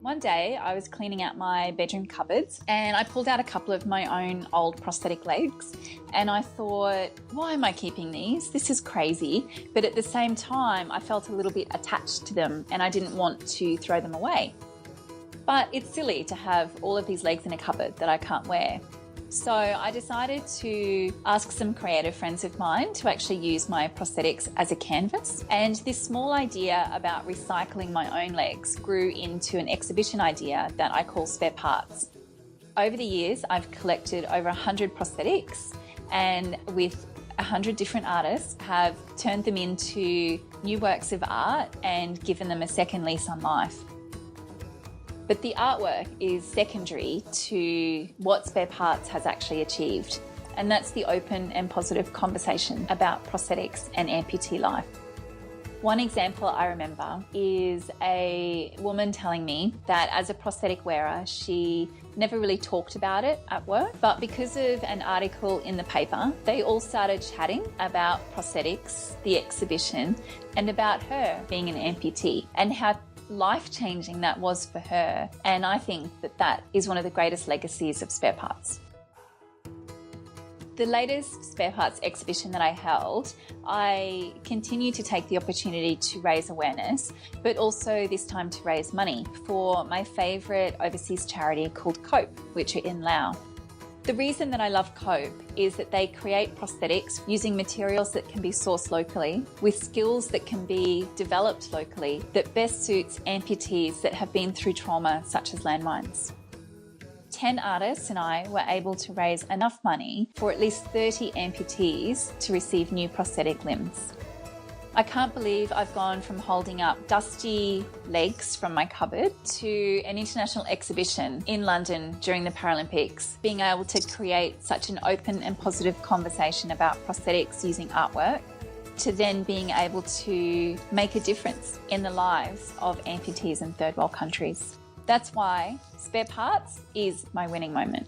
One day I was cleaning out my bedroom cupboards and I pulled out a couple of my own old prosthetic legs, and I thought, why am I keeping these? This is crazy. But at the same time, I felt a little bit attached to them and I didn't want to throw them away. But it's silly to have all of these legs in a cupboard that I can't wear. So I decided to ask some creative friends of mine to actually use my prosthetics as a canvas. And this small idea about recycling my own legs grew into an exhibition idea that I call Spare Parts. Over the years, I've collected over 100 prosthetics, and with 100 different artists have turned them into new works of art and given them a second lease on life. But the artwork is secondary to what Spare Parts has actually achieved, and that's the open and positive conversation about prosthetics and amputee life. One example I remember is a woman telling me that as a prosthetic wearer, she never really talked about it at work, but because of an article in the paper, they all started chatting about prosthetics, the exhibition, and about her being an amputee and how life-changing that was for her. And I think that that is one of the greatest legacies of Spare Parts. The latest Spare Parts exhibition that I held, I continue to take the opportunity to raise awareness, but also this time to raise money for my favourite overseas charity called COPE, which are in Laos. The reason that I love COPE is that they create prosthetics using materials that can be sourced locally, with skills that can be developed locally, that best suits amputees that have been through trauma such as landmines. 10 artists and I were able to raise enough money for at least 30 amputees to receive new prosthetic limbs. I can't believe I've gone from holding up dusty legs from my cupboard to an international exhibition in London during the Paralympics, being able to create such an open and positive conversation about prosthetics using artwork, to then being able to make a difference in the lives of amputees in third world countries. That's why Spare Parts is my winning moment.